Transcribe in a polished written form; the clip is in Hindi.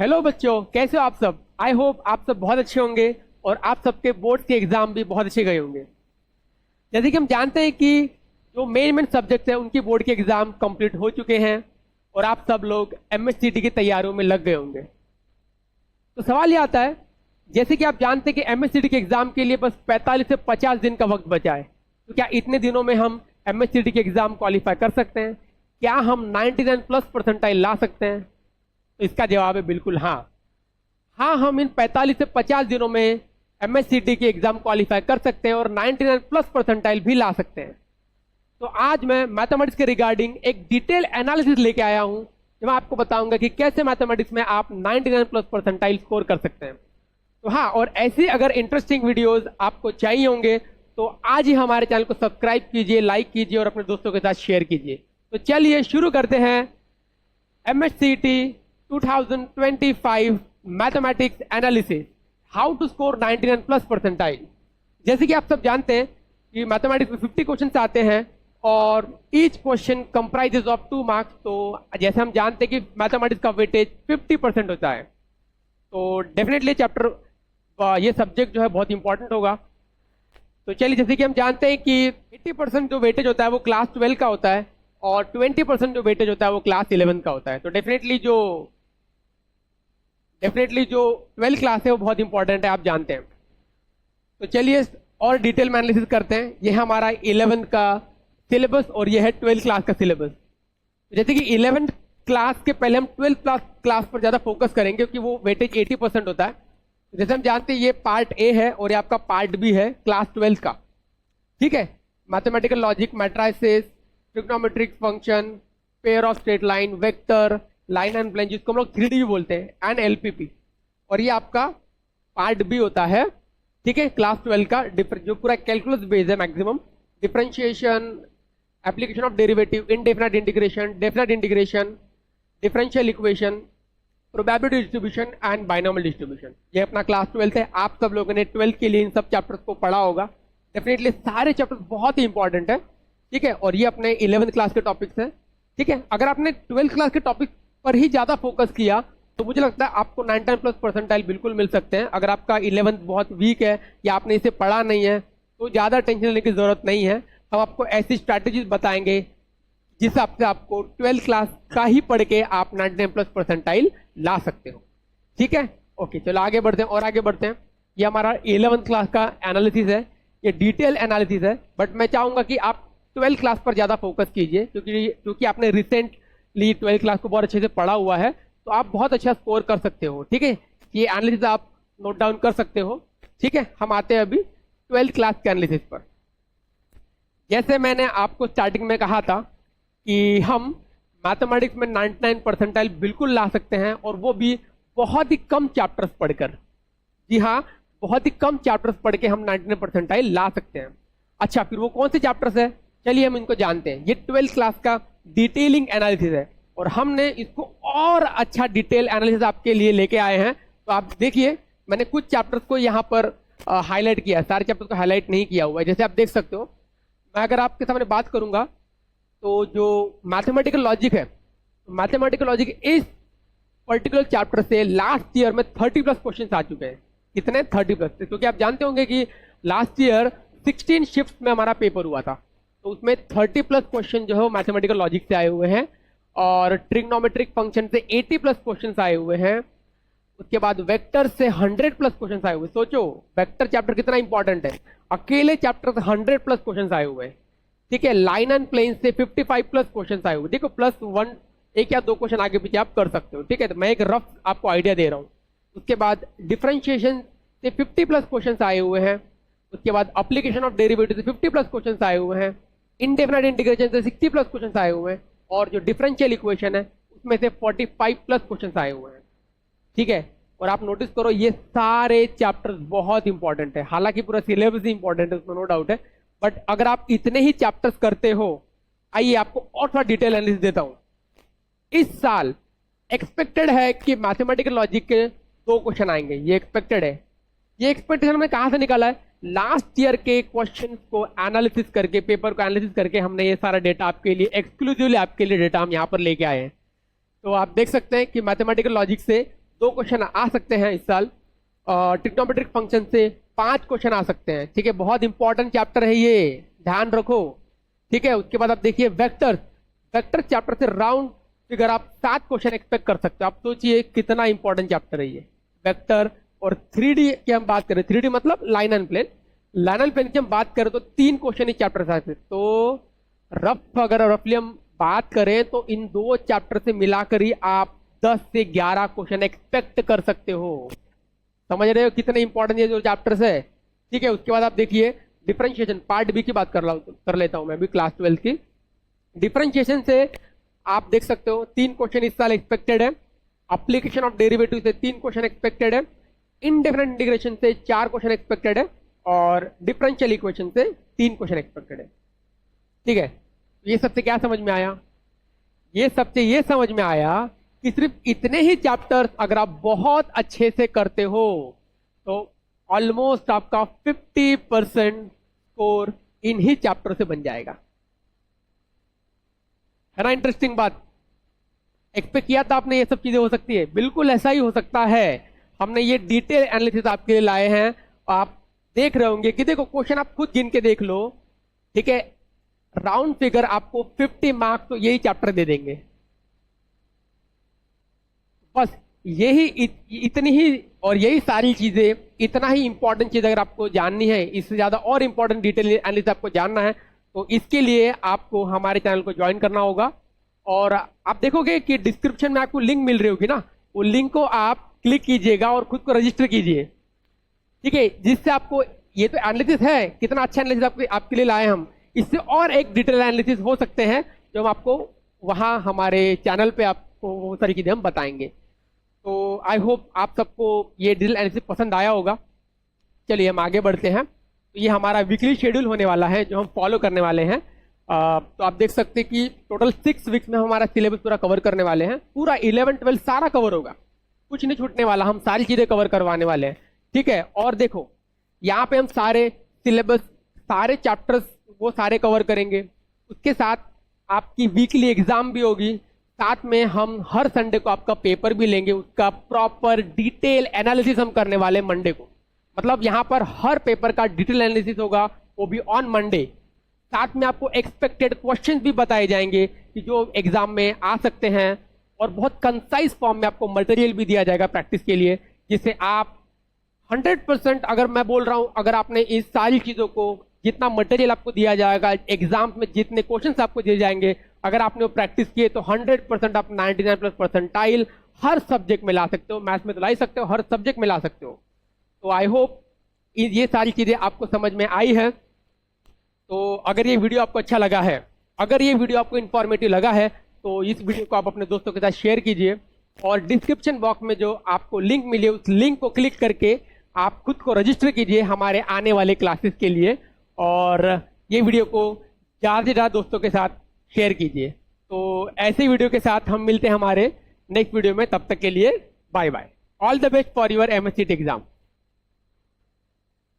हेलो बच्चों, कैसे हो आप सब। आई होप आप सब बहुत अच्छे होंगे और आप सबके बोर्ड के एग्जाम भी बहुत अच्छे गए होंगे। जैसे कि हम जानते हैं कि जो मेन मेन सब्जेक्ट्स हैं उनकी बोर्ड के एग्जाम कंप्लीट हो चुके हैं और आप सब लोग एमएससीटी की तैयारियों में लग गए होंगे। तो सवाल ये आता है, जैसे कि आप जानते हैं कि एमएससीटी के एग्जाम के लिए बस 45 से 50 दिन का वक्त बचा है, तो क्या इतने दिनों में हम एमएससीटी के एग्जाम क्वालिफाई कर सकते हैं? क्या हम 99 प्लस परसेंटाइल ला सकते हैं? तो इसका जवाब है बिल्कुल हाँ। हाँ, हम इन 45 से 50 दिनों में एमएससीटी के एग्जाम क्वालिफाई कर सकते हैं और 99 प्लस परसेंटाइल भी ला सकते हैं। तो आज मैं मैथमेटिक्स के रिगार्डिंग एक डिटेल एनालिसिस लेके आया हूं, जो मैं आपको बताऊंगा कि कैसे मैथमेटिक्स में आप 99 प्लस परसेंटाइल स्कोर कर सकते हैं। तो हाँ, और ऐसी अगर इंटरेस्टिंग वीडियोस आपको चाहिए होंगे तो आज ही हमारे चैनल को सब्सक्राइब कीजिए, लाइक कीजिए और अपने दोस्तों के साथ शेयर कीजिए। तो चलिए शुरू करते हैं MSCT 2025 mathematics analysis, how to score 99 plus percentile. जैसे कि आप सब जानते हैं कि मैथमेटिक्स में 50 क्वेश्चन आते हैं और each question comprises of 2 marks. तो जैसे हम जानते हैं कि मैथमेटिक्स का वेटेज 50% होता है, तो डेफिनेटली चैप्टर ये सब्जेक्ट जो है बहुत इंपॉर्टेंट होगा। तो चलिए, जैसे कि हम जानते हैं कि 80% जो वेटेज होता है वो क्लास 12 का होता है और 20% जो वेटेज होता है वो क्लास 11 का होता है। तो डेफिनेटली जो 12 क्लास है वो बहुत इंपॉर्टेंट है, आप जानते हैं। तो चलिए और डिटेल में एनालिसिस करते हैं। ये है हमारा 11 का सिलेबस और ये है 12 क्लास का सिलेबस। जैसे कि 11 क्लास के पहले हम 12 क्लास पर ज़्यादा फोकस करेंगे क्योंकि वो वेटेज 80% होता है। जैसे हम जानते हैं ये पार्ट ए है और ये आपका पार्ट बी है क्लास 12 का। ठीक है, mathematical logic, matrices, trigonometric function, pair of straight line, vector, line and plane, जिसको हम लोग 3D भी बोलते हैं, एंड एलपीपी। और ये आपका पार्ट बी होता है, ठीक है, क्लास 12 का, जो पूरा कैलकुलस बेस्ड है maximum. Differentiation, application of derivative, indefinite integration, definite integration, differential equation, probability distribution and binomial distribution. ये अपना क्लास 12 है। आप सब लोगों ने 12 के लिए इन सब चैप्टर्स को पढ़ा होगा। डेफिनेटली सारे चैप्टर्स बहुत ही इंपॉर्टेंट है, ठीक है। और ये अपने 11th क्लास के टॉपिक्स हैं, ठीक है। अगर आपने 12th क्लास के टॉपिक पर ही ज़्यादा फोकस किया तो मुझे लगता है आपको 99 प्लस परसेंटाइल बिल्कुल मिल सकते हैं। अगर आपका 11th बहुत वीक है या आपने इसे पढ़ा नहीं है तो ज़्यादा टेंशन लेने की ज़रूरत नहीं है। हम आपको ऐसी स्ट्रैटेजीज बताएंगे जिस हिसाब से आपको 12th क्लास का ही पढ़ के आप 99 प्लस परसेंटाइल ला सकते हो, ठीक है। ओके, चलो आगे बढ़ते हैं और आगे बढ़ते हैं। ये हमारा 11th क्लास का एनालिसिस है, ये डिटेल एनालिसिस है, बट मैं चाहूँगा कि आप 12th क्लास पर ज़्यादा फोकस कीजिए क्योंकि आपने रिसेंटली 12th क्लास को बहुत अच्छे से पढ़ा हुआ है, तो आप बहुत अच्छा स्कोर कर सकते हो, ठीक है। ये एनालिसिस आप नोट डाउन कर सकते हो, ठीक है। हम आते हैं अभी 12th क्लास के एनालिसिस पर। जैसे मैंने आपको स्टार्टिंग में कहा था कि हम मैथमेटिक्स में 99 परसेंटाइल बिल्कुल ला सकते हैं और वो भी बहुत ही कम चैप्टर्स पढ़कर। जी हाँ, बहुत ही कम चैप्टर्स पढ़ के हम 99 परसेंटाइल ला सकते हैं। अच्छा, फिर वो कौन से चैप्टर्स है, चलिए हम इनको जानते हैं। ये 12th क्लास का डिटेलिंग एनालिसिस है और हमने इसको और अच्छा डिटेल एनालिसिस आपके लिए लेके आए हैं। तो आप देखिए, मैंने कुछ चैप्टर्स को यहाँ पर हाईलाइट किया है, सारे चैप्टर्स को हाईलाइट नहीं किया हुआ है। जैसे आप देख सकते हो, मैं अगर आपके सामने बात करूंगा तो जो मैथमेटिकल लॉजिक है, मैथमेटिकल लॉजिक इस पर्टिकुलर चैप्टर से लास्ट ईयर में 30 प्लस क्वेश्चन आ चुके हैं। कितने? 30 प्लस। क्योंकि आप जानते होंगे कि लास्ट ईयर 16 शिफ्ट में हमारा पेपर हुआ था, तो उसमें 30 प्लस क्वेश्चन जो है वो मैथमेटिकल लॉजिक से आए हुए हैं और ट्रिग्नोमेट्रिक फंक्शन से 80 प्लस क्वेश्चन आए हुए हैं। उसके बाद वेक्टर से 100 प्लस क्वेश्चन आए हुए। सोचो वेक्टर चैप्टर कितना इंपॉर्टेंट है, अकेले चैप्टर से 100 प्लस क्वेश्चन आए हुए हैं, ठीक है। लाइन एंड प्लेन से 55 प्लस क्वेश्चन आए हुए। देखो +1, एक या दो क्वेश्चन आगे पीछे आप कर सकते हो, ठीक है। तो मैं एक रफ आपको आइडिया दे रहा हूँ। उसके बाद डिफरेंशिएशन से 50 प्लस क्वेश्चन आए हुए हैं। उसके बाद एप्लीकेशन ऑफ डेरिवेटिव से 50 प्लस क्वेश्चन आए हुए हैं। इनडेफिनाइट इंटीग्रेशन से 60 प्लस क्वेश्चन आए हुए हैं और जो डिफरेंशियल इक्वेशन है उसमें से 45 प्लस क्वेश्चन आए हुए हैं, ठीक है। और आप नोटिस करो ये सारे चैप्टर्स बहुत इंपॉर्टेंट है। हालांकि पूरा सिलेबस ही इंपॉर्टेंट है, उसमें नो डाउट है, बट अगर आप इतने ही चैप्टर्स करते हो, आइए आपको और थोड़ा डिटेल एनालिसिस देता हूं। इस साल एक्सपेक्टेड है कि मैथमेटिकल लॉजिक के 2 क्वेश्चन आएंगे, ये एक्सपेक्टेड है। ये एक्सपेक्टेशन हमने कहां से निकाला है? लास्ट ईयर के क्वेश्चंस को एनालिसिस करके, पेपर को एनालिसिस करके हमने ये सारा डेटा आपके लिए, एक्सक्लूसिवली आपके लिए डेटा हम यहाँ पर लेके आए हैं। तो आप देख सकते हैं कि मैथमेटिकल लॉजिक से 2 क्वेश्चन आ सकते हैं इस साल। ट्रिग्नोमेट्रिक फंक्शन से 5 क्वेश्चन आ सकते हैं, ठीक है। बहुत इंपॉर्टेंट चैप्टर है ये, ध्यान रखो, ठीक है। उसके बाद आप देखिए वेक्टर, वेक्टर चैप्टर से राउंड फिगर आप 7 क्वेश्चन एक्सपेक्ट कर सकते हो। आप सोचिए कितना इंपॉर्टेंट चैप्टर है ये वेक्टर। और 3D की हम बात करें, 3D मतलब line and plane, line and plane की हम बात करें तो 3 क्वेश्चन इस चैप्टर से आते हैं। तो अगर रफली हम बात करें तो इन 2 चैप्टर से मिलाकर ही आप 10 से 11 क्वेश्चन एक्सपेक्ट कर सकते हो। समझ रहे हो कितने इंपॉर्टेंट ये जो चैप्टर्स है, ठीक है। उसके बाद आप देखिए डिफरेंशिएशन, पार्ट बी की बात कर लेता हूं मैं भी, क्लास 12 की। डिफरेंशिएशन से आप देख सकते हो 3 क्वेश्चन इस साल एक्सपेक्टेड है। एप्लीकेशन ऑफ डेरिवेटिव से 3 क्वेश्चन एक्सपेक्टेड है। इनडेफिनेट इंटीग्रेशन से 4 क्वेश्चन एक्सपेक्टेड है। और डिफरेंशियल इक्वेशन से 3 क्वेश्चन एक्सपेक्टेड है, ठीक है। ये सबसे क्या समझ में आया? ये सबसे ये समझ में आया कि सिर्फ इतने ही चैप्टर्स अगर आप बहुत अच्छे से करते हो तो ऑलमोस्ट आपका 50% स्कोर इन ही चैप्टर से बन जाएगा। है ना इंटरेस्टिंग बात? एक्सपेक्ट किया था आपने ये सब चीजें हो सकती है? बिल्कुल ऐसा ही हो सकता है। हमने ये डिटेल एनालिसिस आपके लिए लाए हैं। आप देख रहे होंगे कि देखो क्वेश्चन आप खुद गिन के देख लो, ठीक है। राउंड फिगर आपको 50 मार्क्स तो यही चैप्टर दे देंगे, बस यही इतनी ही, और यही सारी चीजें, इतना ही इंपॉर्टेंट चीज अगर आपको जाननी है, इससे ज्यादा और इंपॉर्टेंट डिटेल एनालिसिस आपको जानना है, तो इसके लिए आपको हमारे चैनल को ज्वाइन करना होगा। और आप देखोगे कि डिस्क्रिप्शन में आपको लिंक मिल रही होगी ना, वो लिंक को आप क्लिक कीजिएगा और खुद को रजिस्टर कीजिए, ठीक है। जिससे आपको ये तो एनालिसिस है, कितना अच्छा एनालिसिस आपके लिए लाए हम, इससे और एक डिटेल एनालिसिस हो सकते हैं जो हम आपको वहां हमारे चैनल पे आपको वो सारी चीजें हम बताएंगे। तो आई होप आप सबको ये डिटेल एनालिसिस पसंद आया होगा। चलिए हम आगे बढ़ते हैं। तो ये हमारा वीकली शेड्यूल होने वाला है जो हम फॉलो करने वाले हैं। तो आप देख सकते हैं कि टोटल 6 वीक्स में हमारा सिलेबस पूरा कवर करने वाले हैं। पूरा 11-12 सारा कवर होगा, कुछ नहीं छूटने वाला, हम सारी चीजें कवर करवाने वाले हैं, ठीक है। और देखो यहाँ पे हम सारे सिलेबस, सारे चैप्टर्स वो सारे कवर करेंगे। उसके साथ आपकी वीकली एग्जाम भी होगी, साथ में हम हर संडे को आपका पेपर भी लेंगे, उसका प्रॉपर डिटेल एनालिसिस हम करने वाले मंडे को। मतलब यहाँ पर हर पेपर का डिटेल एनालिसिस होगा, वो भी ऑन मंडे। साथ में आपको एक्सपेक्टेड क्वेश्चंस भी बताए जाएंगे कि जो एग्जाम में आ सकते हैं, और बहुत कंसाइज फॉर्म में आपको मटेरियल भी दिया जाएगा प्रैक्टिस के लिए, जिससे आप 100%, अगर मैं बोल रहा हूं, अगर आपने इस सारी चीजों को, जितना मटेरियल आपको दिया जाएगा एग्जाम में, जितने क्वेश्चंस आपको दिए जाएंगे, अगर आपने वो प्रैक्टिस किए तो 100% आप 99+ परसेंटाइल हर सब्जेक्ट में ला सकते हो। मैथ्स में तो ला ही सकते हो, हर सब्जेक्ट में ला सकते हो। तो आई होप ये सारी चीजें आपको समझ में आई है। तो अगर ये वीडियो आपको अच्छा लगा है, अगर ये वीडियो आपको इंफॉर्मेटिव लगा है, तो इस वीडियो को आप अपने दोस्तों के साथ शेयर कीजिए। और डिस्क्रिप्शन बॉक्स में जो आपको लिंक मिली है, उस लिंक को क्लिक करके आप खुद को रजिस्टर कीजिए हमारे आने वाले क्लासेस के लिए। और ये वीडियो को ज़्यादा से ज़्यादा दोस्तों के साथ शेयर कीजिए। तो ऐसे वीडियो के साथ हम मिलते हैं हमारे नेक्स्ट वीडियो में। तब तक के लिए bye bye. All the best for your MSc exam.